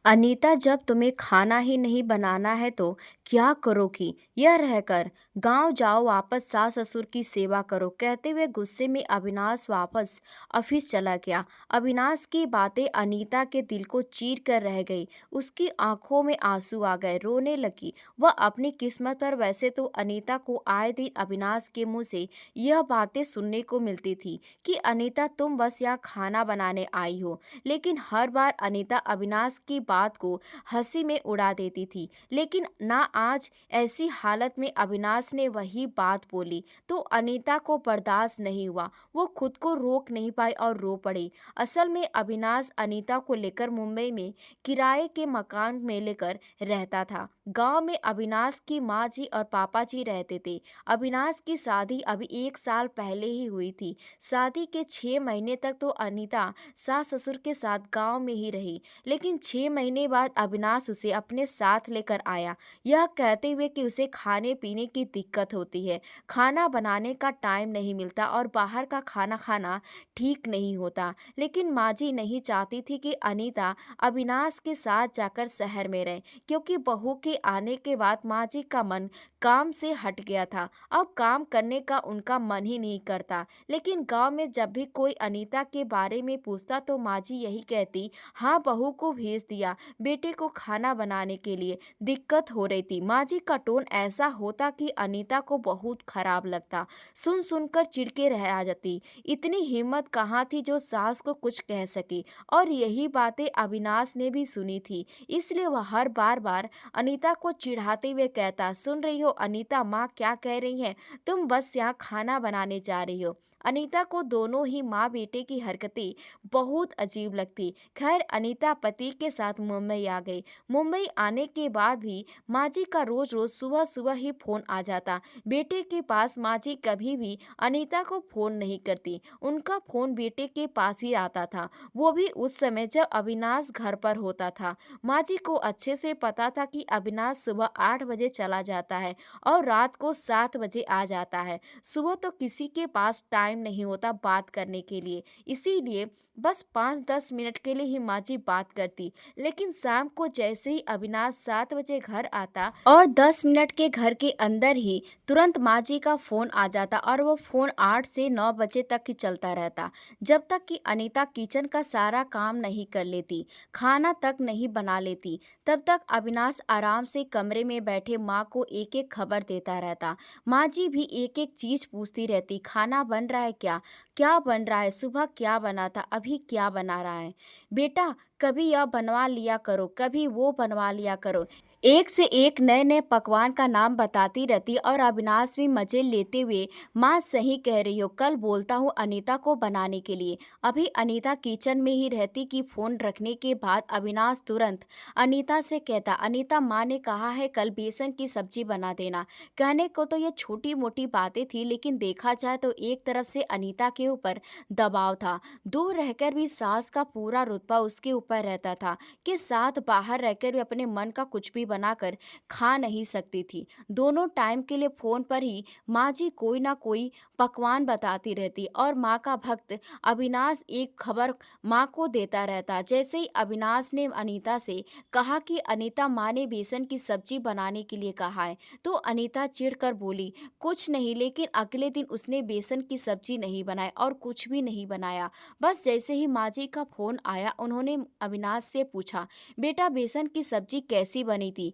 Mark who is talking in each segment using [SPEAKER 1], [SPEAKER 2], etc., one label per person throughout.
[SPEAKER 1] अनीता, जब तुम्हें खाना ही नहीं बनाना है तो क्या करोगी? यह रहकर गांव जाओ, वापस सास ससुर की सेवा करो। कहते हुए गुस्से में अविनाश वापस ऑफिस चला गया। अविनाश की बातें अनीता के दिल को चीर कर रह गई। उसकी आंखों में आंसू आ गए, रोने लगी वह अपनी किस्मत पर। वैसे तो अनीता को आए दिन अविनाश के मुंह से यह बातें सुनने को मिलती थी कि अनीता, तुम बस यहाँ खाना बनाने आई हो। लेकिन हर बार अनीता अविनाश की बात को हंसी में उड़ा देती थी। लेकिन ना आज ऐसी हालत में अविनाश ने वही बात बोली तो अनीता को बर्दाश्त नहीं हुआ। वो खुद को रोक नहीं पाई और रो पड़ी। असल में अविनाश अनीता को लेकर मुंबई में किराए के मकान में लेकर रहता था। गांव में अविनाश की माँ जी और पापा जी रहते थे। अविनाश की शादी अभी 1 साल पहले ही हुई थी। शादी के 6 महीने तक तो अनीता सास ससुर के साथ गांव में ही रही। लेकिन 6 महीने बाद अविनाश उसे अपने साथ लेकर आया, यह कहते हुए कि उसे खाने पीने की दिक्कत होती है, खाना बनाने का टाइम नहीं मिलता और बाहर का खाना खाना ठीक नहीं होता। लेकिन माँ जी नहीं चाहती थी कि अनीता अविनाश के साथ जाकर शहर में रहे, क्योंकि बहू के आने के बाद माँ जी का मन काम से हट गया था। अब काम करने का उनका मन ही नहीं करता। लेकिन गांव में जब भी कोई अनीता के बारे में पूछता तो माँ जी यही कहती, हाँ बहू को भेज दिया बेटे को खाना बनाने के लिए, दिक्कत हो रही थी। माँ जी का टोन ऐसा होता कि अनीता को बहुत खराब लगता। सुन सुनकर चिढ़के रह आ जाती। इतनी हिम्मत कहाँ थी जो सास को कुछ कह सकी। और यही बातें अविनाश ने भी सुनी थी, इसलिए वह हर बार बार अनीता को चिढ़ाते हुए कहता, सुन रही हो अनीता, माँ क्या कह रही है, तुम बस यहाँ खाना बनाने जा रही हो। अनीता को दोनों ही माँ बेटे की हरकतें बहुत अजीब लगती। खैर अनीता पति के साथ मुंबई आ गई। मुंबई आने के बाद भी माँ जी का रोज रोज सुबह सुबह ही फोन आ जाता बेटे के पास। माँ जी कभी भी अनीता को फोन नहीं करती, उनका फोन बेटे के पास ही आता था, वो भी उस समय जब अविनाश घर पर होता था। माँ जी को अच्छे से पता था कि अविनाश सुबह 8 बजे चला जाता है और रात को 7 बजे आ जाता है। सुबह तो किसी के पास टाइम नहीं होता बात करने के लिए, इसीलिए बस 5-10 मिनट के लिए ही माँ जी बात करती। लेकिन शाम को जैसे ही अविनाश 7 बजे घर आता और 10 मिनट के घर के अंदर ही तुरंत माँ जी का फोन आ जाता और वो फोन 8 से 9 बजे तक ही चलता रहता, जब तक कि अनीता किचन का सारा काम नहीं कर लेती, खाना तक नहीं बना लेती। तब तक अविनाश आराम से कमरे में बैठे माँ को एक एक खबर देता रहता। माँ जी भी एक एक चीज पूछती रहती, खाना बन रहा है क्या, क्या बन रहा है, सुबह क्या बना था, अभी क्या बना रहा है, बेटा कभी यह बनवा लिया करो, कभी वो बनवा लिया करो। एक से एक नए नए पकवान का नाम बताती रहती और अविनाश भी मजे लेते हुए, माँ सही कह रही हो, कल बोलता हूँ अनीता को बनाने के लिए। अभी अनीता किचन में ही रहती कि फोन रखने के बाद अविनाश तुरंत अनीता से कहता, अनीता माँ ने कहा है कल बेसन की सब्जी बना देना। कहने को तो ये छोटी मोटी बातें थी, लेकिन देखा जाए तो एक तरफ से अनीता के ऊपर दबाव था। दूर रहकर भी सास का पूरा रुतबा उसके ऊपर रहता था कि साथ बाहर रहकर भी अपने मन का कुछ भी बनाकर खा नहीं सकती थी। दोनों टाइम के लिए फोन पर ही माँ जी कोई ना कोई पकवान बताती रहती और माँ का भक्त अविनाश एक खबर माँ को देता रहता। जैसे ही अविनाश ने अनीता से कहा कि अनीता, माँ ने बेसन की सब्जी बनाने के लिए कहा है, तो अनीता चिढ़कर बोली, कुछ नहीं। लेकिन अगले दिन उसने बेसन की सब्जी नहीं बनाई और कुछ भी नहीं बनाया। बस जैसे ही माँ जी का फोन आया, उन्होंने अविनाश से पूछा, बेटा बेसन की सब्जी कैसी बनी थी।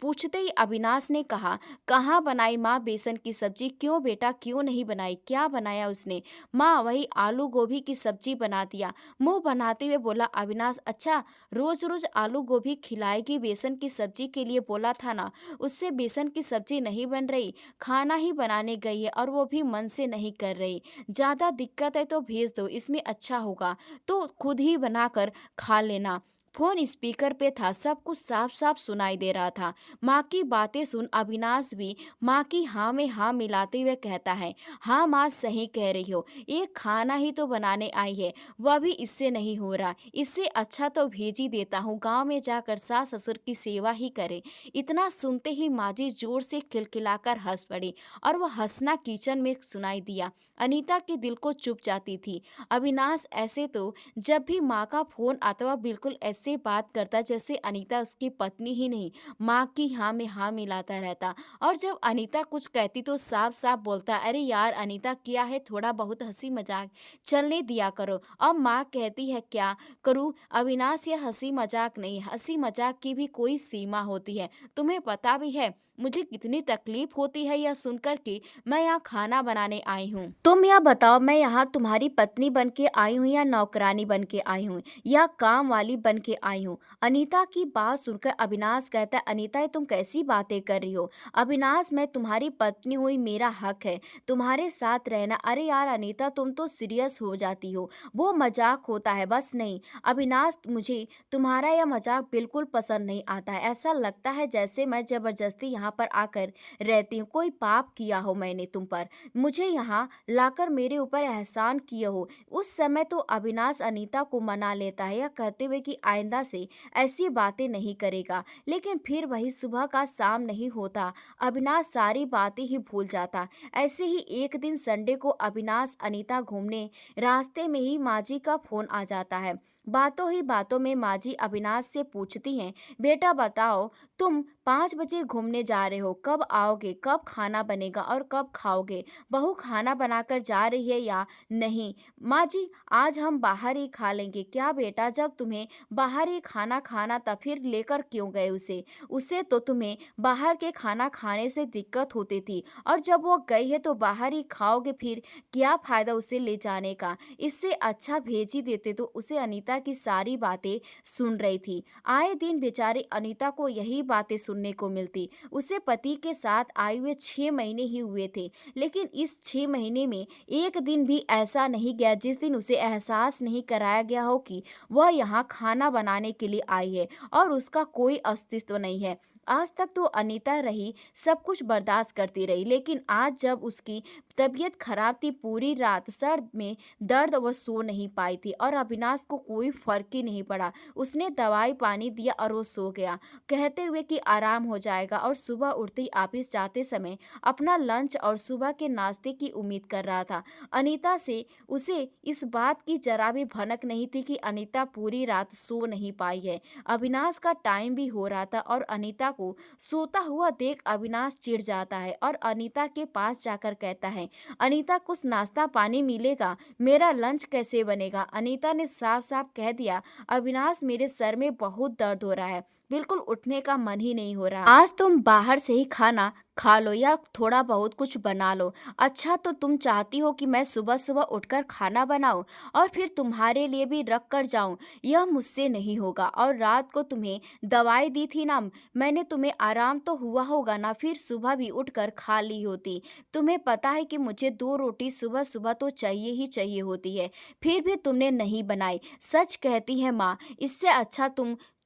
[SPEAKER 1] पूछते ही अविनाश ने कहा, कहाँ बनाई माँ बेसन की सब्जी, क्यों बेटा क्यों नहीं बनाई, क्या बनाया उसने। माँ वही आलू गोभी की सब्जी बना दिया। मुंह बनाते हुए बोला अविनाश, अच्छा रोज रोज आलू गोभी खिलाएगी, बेसन की सब्जी के लिए बोला था ना, उससे बेसन की सब्जी नहीं बन रही, खाना ही बनाने गई है और वो भी मन से नहीं कर रही। ज़्यादा दिक्कत है तो भेज दो, इसमें अच्छा होगा तो खुद ही बनाकर खा लेना। फोन स्पीकर पे था, सब कुछ साफ साफ सुनाई दे रहा था। माँ की बातें सुन अविनाश भी माँ की हाँ में हाँ मिलाते हुए कहता है, हाँ माँ सही कह रही हो, एक खाना ही तो बनाने आई है, वह भी इससे नहीं हो रहा, इससे अच्छा तो भेज ही देता हूँ, गांव में जाकर सास ससुर की सेवा ही करे। इतना सुनते ही माँ जी जोर से खिलखिलाकर हंस पड़ी और वह हंसना किचन में सुनाई दिया। अनीता के दिल को चुभ जाती थी। अविनाश ऐसे तो जब भी माँ का फोन आता वह बिल्कुल ऐसे बात करता जैसे अनीता उसकी पत्नी ही नहीं, माँ की हाँ में हाँ मिलाता रहता। और जब अनीता कुछ कहती तो साफ साफ बोलता, अरे यार अनीता क्या है, थोड़ा बहुत हंसी मजाक चलने दिया करो। और माँ कहती है क्या करूँ अविनाश, ये हंसी मजाक नहीं, हंसी मजाक की भी कोई सीमा होती है। तुम्हें पता भी है मुझे कितनी तकलीफ होती है यह सुनकर कि मैं यहाँ खाना बनाने आई हूँ। तुम यह बताओ मैं यहाँ तुम्हारी पत्नी बन के आई हूँ या नौकरानी बन के आई हूँ या काम वाली बन के आई हूँ। अनीता की बात सुनकर अविनाश कहता है, अनीता ये तुम कैसी बातें कर रही हो। अविनाश मैं तुम्हारी पत्नी हुई, मेरा हक है तुम्हारे साथ रहना। अरे यार अनीता तुम तो सीरियस हो जाती हो, वो मजाक होता है बस। नहीं अविनाश, मुझे तुम्हारा यह मजाक बिल्कुल पसंद नहीं आता है। ऐसा लगता है जैसे मैं जबरदस्ती यहाँ पर आकर रहती हूँ, कोई पाप किया हो मैंने तुम पर, मुझे यहाँ लाकर मेरे ऊपर एहसान किए हो। उस समय तो अविनाश अनीता को मना लेता है, यह कहते हुए कि आइंदा से ऐसी बातें नहीं करेगा। लेकिन फिर वही सुबह का शाम नहीं होता, अविनाश सारी बातें ही भूल जाता। ऐसे ही एक दिन संडे को अविनाश अनीता घूमने रास्ते में ही माँ का फोन आ जाता है। बातों ही बातों में माँ जी अविनाश से पूछती हैं, बेटा बताओ तुम 5 बजे घूमने जा रहे हो, कब आओगे, कब खाना बनेगा और कब खाओगे, बहू खाना बनाकर जा रही है या नहीं। माँ जी आज हम बाहर ही खा लेंगे। क्या बेटा, जब तुम्हें बाहर ही खाना खाना था फिर लेकर क्यों गए उसे, उससे तो तुम्हें बाहर के खाना खाने से दिक्कत होती थी, और जब वो गई है तो बाहर ही खाओगे, फिर क्या फायदा उसे ले जाने का, इससे अच्छा भेज ही देते। तो उसे अनीता की सारी बातें सुन रही थी। आए दिन बेचारी अनीता को यही बातें सुनने को मिलती। उसे पति के साथ आए हुए 6 महीने ही हुए थे, लेकिन इस 6 महीने में एक दिन भी ऐसा नहीं गया जिस दिन उसे एहसास नहीं कराया गया हो कि वह यहाँ खाना बनाने के लिए आई है और उसका कोई अस्तित्व नहीं है। आज तक तो अनीता रही, सब कुछ बर्दाश्त करती रही, लेकिन आज जब उसकी तबीयत खराब थी, पूरी रात सर में दर्द, वह सो नहीं पाई थी और अविनाश को कोई फर्क ही नहीं पड़ा। उसने दवाई पानी दिया और वो सो गया, कहते हुए कि आराम हो जाएगा, और सुबह उठते ही ऑफिस जाते समय अपना लंच और सुबह के नाश्ते की उम्मीद कर रहा था। अनीता से उसे इस बात की जरा भी भनक नहीं थी कि अनीता पूरी रात सो नहीं पाई है। अविनाश का टाइम भी हो रहा था और अनीता को सोता हुआ देख अविनाश चिढ़ जाता है और अनीता के पास जाकर कहता है, अनीता कुछ नाश्ता पानी मिलेगा, मेरा लंच कैसे बनेगा। अनीता ने साफ साफ कह दिया, अविनाश मेरे सर में बहुत दर्द हो रहा है, बिल्कुल उठने का मन ही नहीं हो रहा, आज तुम बाहर से ही खाना खा लो या थोड़ा बहुत कुछ बना लो। अच्छा तो तुम चाहती हो कि मैं सुबह सुबह उठकर खाना बनाऊं और फिर तुम्हारे लिए भी रख कर जाऊं, यह मुझसे नहीं होगा। और रात को तुम्हें दवाई दी थी ना मैंने, तुम्हें आराम तो हुआ होगा ना, फिर सुबह भी उठकर खा ली होती। तुम्हें पता है कि मुझे 2 रोटी सुबह सुबह तो चाहिए ही चाहिए होती है, फिर भी तुमने नहीं बनाई। सच कहती है माँ, इससे अच्छा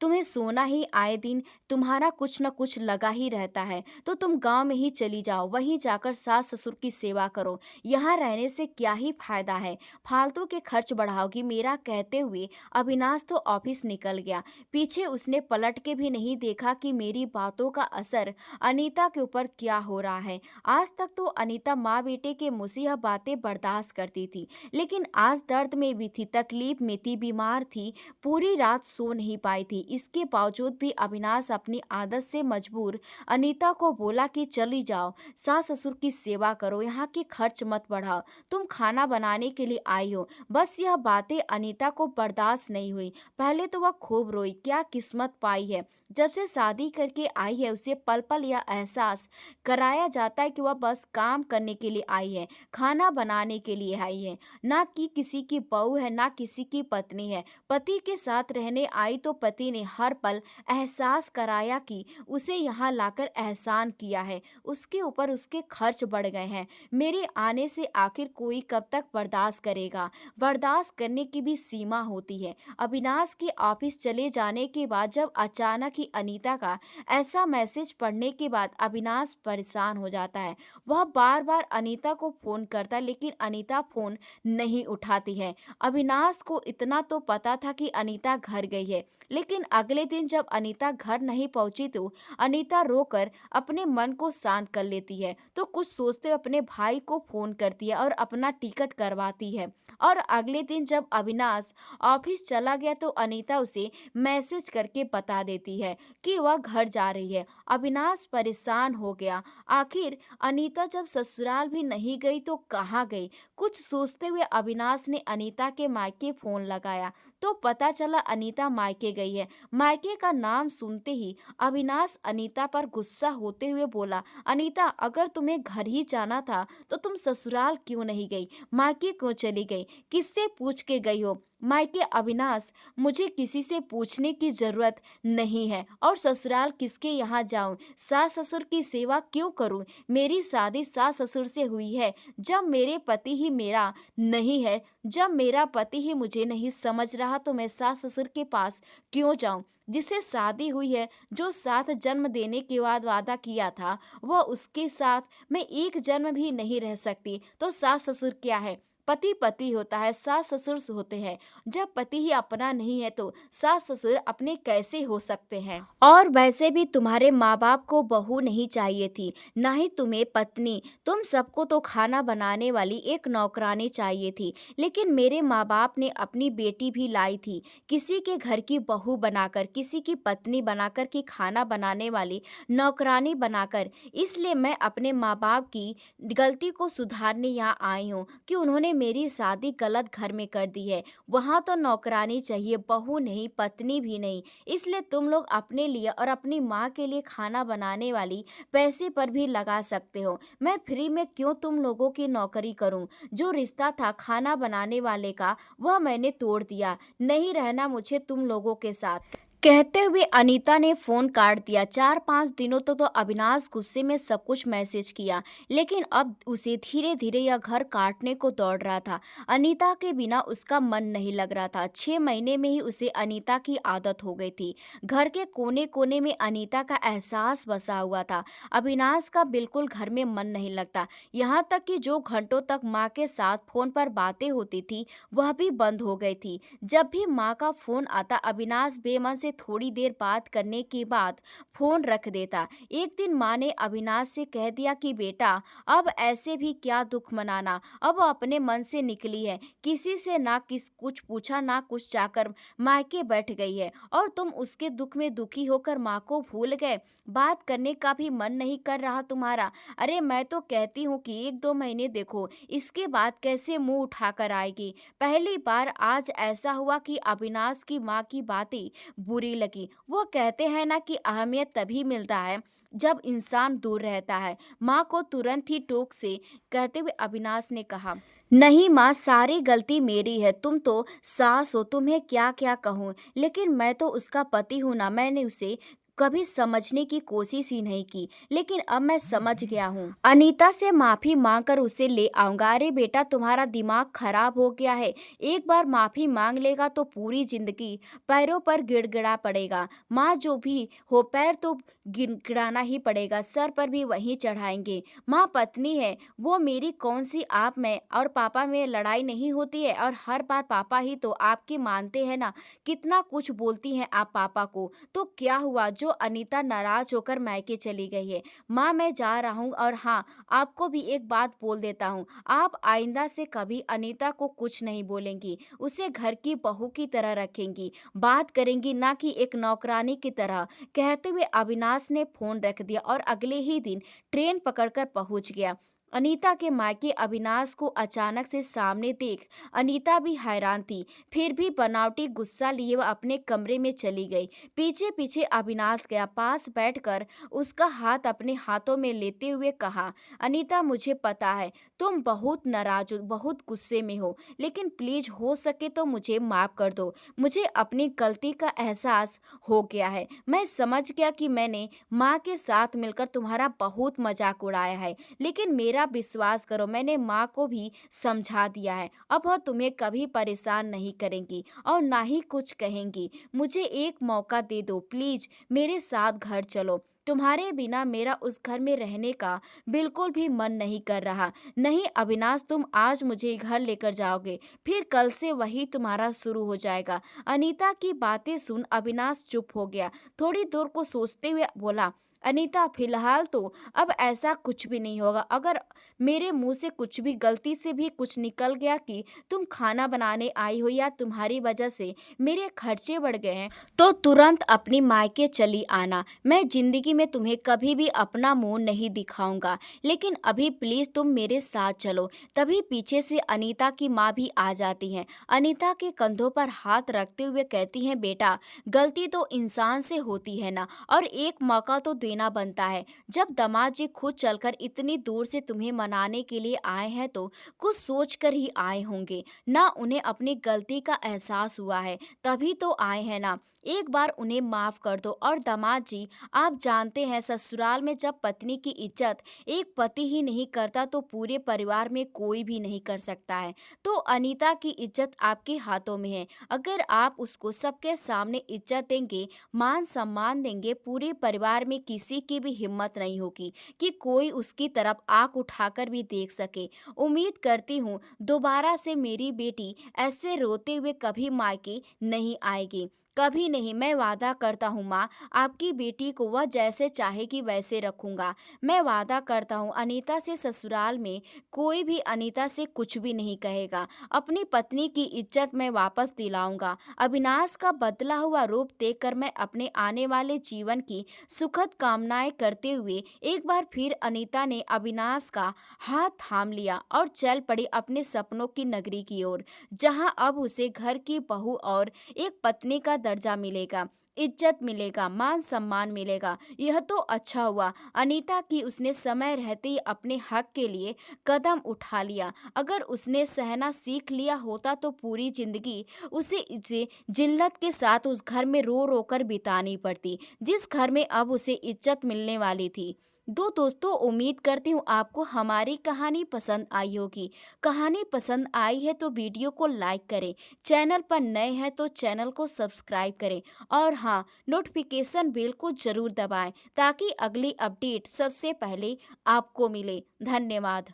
[SPEAKER 1] तुम्हें सोना ही, आए दिन तुम्हारा कुछ न कुछ लगा ही रहता है, तो तुम गांव में ही चली जाओ, वहीं जाकर सास ससुर की सेवा करो, यहाँ रहने से क्या ही फायदा है, फालतू के खर्च बढ़ाओगी। मेरा कहते हुए अविनाश तो ऑफिस निकल गया। पीछे उसने पलट के भी नहीं देखा कि मेरी बातों का असर अनीता के ऊपर क्या हो रहा है। आज तक तो अनीता माँ बेटे के मुँह से यह बातें बर्दाश्त करती थी, लेकिन आज दर्द में भी थी, तकलीफ में थी, बीमार थी, पूरी रात सो नहीं पाई थी। इसके बावजूद भी अविनाश अपनी आदत से मजबूर अनीता को बोला कि चली जाओ, सास ससुर की सेवा करो, यहाँ के खर्च मत बढ़ाओ, तुम खाना बनाने के लिए आई हो। बस यह बातें अनीता को बर्दाश्त नहीं हुई। पहले तो वह खूब रोई, क्या किस्मत पाई है, जब से शादी करके आई है उसे पल पल यह एहसास कराया जाता है कि वह बस काम करने के लिए आई है, खाना बनाने के लिए आई है, ना कि किसी की बहू है, ना किसी की पत्नी है। पति के साथ रहने आई तो पति ने हर पल एहसास कराया कि उसे यहाँ लाकर एहसान किया है, उसके ऊपर उसके खर्च बढ़ गए हैं। मेरे आने से आखिर कोई कब तक बर्दाश्त करेगा? बर्दाश्त करने की भी सीमा होती है। अविनाश के ऑफिस चले जाने के बाद जब अचानक ही अनीता का ऐसा मैसेज पढ़ने के बाद अविनाश परेशान हो जाता है। वह बार बार अनीता को फोन करता है, लेकिन अनीता फोन नहीं उठाती है। अविनाश को इतना तो पता था कि अनीता घर गई है, लेकिन अगले दिन जब अनीता घर नहीं पहुंची तो अनीता रोकर अपने मन को शांत कर लेती है। तो कुछ सोचते हुए अपने भाई को फोन करती है और अपना टिकट करवाती है। और अगले दिन जब अविनाश ऑफिस चला गया तो अनीता उसे मैसेज करके बता देती है कि वह घर जा रही है। अविनाश परेशान हो गया। आखिर अनीता जब ससुराल भी नहीं गई तो कहाँ गई? कुछ सोचते हुए अविनाश ने अनीता के मायके फोन लगाया तो पता चला अनीता मायके गई है। मायके का नाम सुनते ही अविनाश अनीता पर गुस्सा होते हुए बोला, अनीता, अगर तुम्हें घर ही जाना था तो तुम ससुराल क्यों नहीं गई? मायके क्यों चली गई? किससे पूछ के गई हो? मायके अविनाश, मुझे किसी से पूछने की जरूरत नहीं है। और ससुराल किसके यहाँ जाऊं? सास ससुर की सेवा क्यों करूं? मेरी शादी सास ससुर से हुई है। जब मेरे पति ही मेरा नहीं है, जब मेरा पति ही मुझे नहीं समझ रहा तो मैं सास ससुर के पास क्यों जाऊं? जिससे शादी हुई है, जो साथ जन्म देने के बाद वादा किया था, वह उसके साथ मैं एक जन्म भी नहीं रह सकती। तो सास ससुर क्या है? पति पति होता है, सास ससुर होते हैं। जब पति ही अपना नहीं है तो सास ससुर अपने कैसे हो सकते हैं? और वैसे भी तुम्हारे माँ बाप को बहू नहीं चाहिए थी, ना ही तुम्हें पत्नी। तुम सबको तो खाना बनाने वाली एक नौकरानी चाहिए थी। लेकिन मेरे माँ बाप ने अपनी बेटी भी लाई थी, किसी के घर की बहू बनाकर, किसी की पत्नी बनाकर, कि खाना बनाने वाली नौकरानी बनाकर। इसलिए मैं अपने माँ बाप की गलती को सुधारने यहाँ आई हूँ कि उन्होंने मेरी शादी गलत घर में कर दी है। वहाँ तो नौकरानी चाहिए, बहू नहीं, पत्नी भी नहीं। इसलिए तुम लोग अपने लिए और अपनी माँ के लिए खाना बनाने वाली पैसे पर भी लगा सकते हो। मैं फ्री में क्यों तुम लोगों की नौकरी करूं? जो रिश्ता था खाना बनाने वाले का, वह मैंने तोड़ दिया। नहीं रहना मुझे तुम लोगों के साथ। कहते हुए अनीता ने फोन काट दिया। 4-5 दिनों तो अविनाश गुस्से में सब कुछ मैसेज किया, लेकिन अब उसे धीरे धीरे यह घर काटने को दौड़ रहा था। अनीता के बिना उसका मन नहीं लग रहा था। 6 महीने में ही उसे अनीता की आदत हो गई थी। घर के कोने कोने में अनीता का एहसास बसा हुआ था। अविनाश का बिल्कुल घर में मन नहीं लगता, यहाँ तक कि जो घंटों तक माँ के साथ फोन पर बातें होती थी वह भी बंद हो गई थी। जब भी माँ का फोन आता अविनाश बेमन से थोड़ी देर बात करने के बाद फोन रख देता। एक दिन माँ ने अविनाश से कह दिया कि बेटा, अब ऐसे भी क्या दुख मनाना, अब अपने मन से निकली है। किसी से ना कुछ पूछा ना कुछ चाकर मायके बैठ गई है और तुम उसके दुख में दुखी होकर माँ को भूल गए। बात करने का भी मन नहीं कर रहा तुम्हारा। अरे मैं तो कहती हूँ कि 1-2 महीने देखो, इसके बाद कैसे मुंह उठाकर आएगी। पहली बार आज ऐसा हुआ कि अविनाश की माँ की बातें बुरी लगी। वो कहते हैं ना कि अहमियत तभी मिलता है जब इंसान दूर रहता है। माँ को तुरंत ही टोक से कहते हुए अविनाश ने कहा, नहीं माँ, सारी गलती मेरी है। तुम तो सास हो, तुम्हें क्या क्या कहूँ, लेकिन मैं तो उसका पति हूँ ना। मैंने उसे कभी समझने की कोशिश ही नहीं की, लेकिन अब मैं समझ गया हूँ। अनीता से माफी मांगकर उसे ले आऊंगा। अरे बेटा, तुम्हारा दिमाग खराब हो गया है। एक बार माफी मांग लेगा तो पूरी जिंदगी पैरों पर गिड़गिड़ा पड़ेगा। माँ जो भी हो, पैर तो गिड़गिड़ाना ही पड़ेगा, सर पर भी वही चढ़ाएंगे। माँ पत्नी है, वो मेरी कौन सी आप में और पापा में लड़ाई नहीं होती है? और हर बार पापा ही तो आपकी मानते हैं ना। कितना कुछ बोलती हैं आप पापा को। तो क्या हुआ जो अनीता नाराज होकर मायके चली गई है? माँ मैं जा रहा हूँ। और हाँ, आपको भी एक बात बोल देता हूँ, आप आइंदा से कभी अनीता को कुछ नहीं बोलेंगी। उसे घर की बहू की तरह रखेंगी, बात करेंगी, ना कि एक नौकरानी की तरह। कहते हुए अविनाश ने फोन रख दिया और अगले ही दिन ट्रेन पकड़कर पहुंच गया। अनीता के मायके अविनाश को अचानक से सामने देख अनीता भी हैरान थी। फिर भी बनावटी गुस्सा लिए वह अपने कमरे में चली गई। पीछे पीछे अविनाश गया, पास बैठकर उसका हाथ अपने हाथों में लेते हुए कहा, अनीता मुझे पता है तुम बहुत नाराज हो, बहुत गुस्से में हो, लेकिन प्लीज हो सके तो मुझे माफ कर दो। मुझे अपनी गलती का एहसास हो गया है। मैं समझ गया कि मैंने माँ के साथ मिलकर तुम्हारा बहुत मजाक उड़ाया है, लेकिन मेरा विश्वास करो, मैंने माँ को भी समझा दिया है। अब वह तुम्हें कभी परेशान नहीं करेंगी और ना ही कुछ कहेंगी। मुझे एक मौका दे दो प्लीज, मेरे साथ घर चलो। तुम्हारे बिना मेरा उस घर में रहने का बिल्कुल भी मन नहीं कर रहा। नहीं अविनाश, तुम आज मुझे घर लेकर जाओगे, फिर कल से वही तुम्हारा शुरू हो जाएगा। अनीता की बातें सुन अविनाश चुप हो गया। थोड़ी दूर को सोचते हुए बोला, अनीता फिलहाल तो अब ऐसा कुछ भी नहीं होगा। अगर मेरे मुंह से कुछ भी गलती से भी कुछ निकल गया कि तुम खाना बनाने आई हो या तुम्हारी वजह से मेरे खर्चे बढ़ गए हैं, तो तुरंत अपनी मायके चली आना। मैं जिंदगी में तुम्हें कभी भी अपना मुंह नहीं दिखाऊंगा, लेकिन अभी प्लीज तुम मेरे साथ चलो। तभी पीछे से अनीता की माँ भी आ जाती है। अनीता के कंधों पर हाथ रखते हुए कहती हैं, बेटा गलती तो इंसान से होती है ना, और एक मौका तो देना बनता है। जब दामाद जी खुद चलकर इतनी दूर से तुम्हें मनाने के लिए आए हैं तो कुछ सोच कर ही आए होंगे ना। उन्हें अपनी गलती का एहसास हुआ है तभी तो आए हैं ना। एक बार उन्हें माफ कर दो। और दामाद जी, आप जानते हैं ससुराल में जब पत्नी की इज्जत एक पति ही नहीं करता तो पूरे परिवार में कोई भी नहीं कर सकता है। तो अनीता की इज्जत आपके हाथों में है। अगर आप उसको सबके सामने इज्जत देंगे, मान सम्मान देंगे, पूरे परिवार में किसी की भी हिम्मत नहीं होगी कि कोई उसकी तरफ आंख उठाकर भी देख सके। उम्मीद करती हूँ दोबारा से मेरी बेटी ऐसे रोते हुए कभी मायके नहीं आएगी, कभी नहीं। मैं वादा करता हूँ माँ, आपकी बेटी को वह जैसे चाहेगी वैसे रखूंगा। मैं वादा करता हूँ अनीता से ससुराल में कोई भी अनीता से कुछ भी नहीं कहेगा। अपनी पत्नी की इज्जत मैं वापस दिलाऊंगा। अविनाश का बदला हुआ रूप देखकर मैं अपने आने वाले जीवन की सुखद कामनाएं करते हुए एक बार फिर अनीता ने अविनाश का हाथ थाम लिया और चल पड़ी अपने सपनों की नगरी की ओर, जहां अब उसे घर की बहू और एक पत्नी का दर्जा मिलेगा, इज्जत मिलेगा, मान सम्मान मिलेगा। यह तो अच्छा हुआ अनीता की उसने समय रहते ही अपने हक के लिए कदम उठा लिया। अगर उसने सहना सीख लिया होता तो पूरी जिंदगी उसे जिल्लत के साथ उस घर में रो रो कर बितानी पड़ती, जिस घर में अब उसे इज्जत मिलने वाली थी। दोस्तों, उम्मीद करती हूँ आपको हमारी कहानी पसंद आई होगी। कहानी पसंद आई है तो वीडियो को लाइक करें, चैनल पर नए हैं तो चैनल को सब्सक्राइब करें, और हाँ, नोटिफिकेशन बेल को जरूर दबाएं ताकि अगली अपडेट सबसे पहले आपको मिले। धन्यवाद।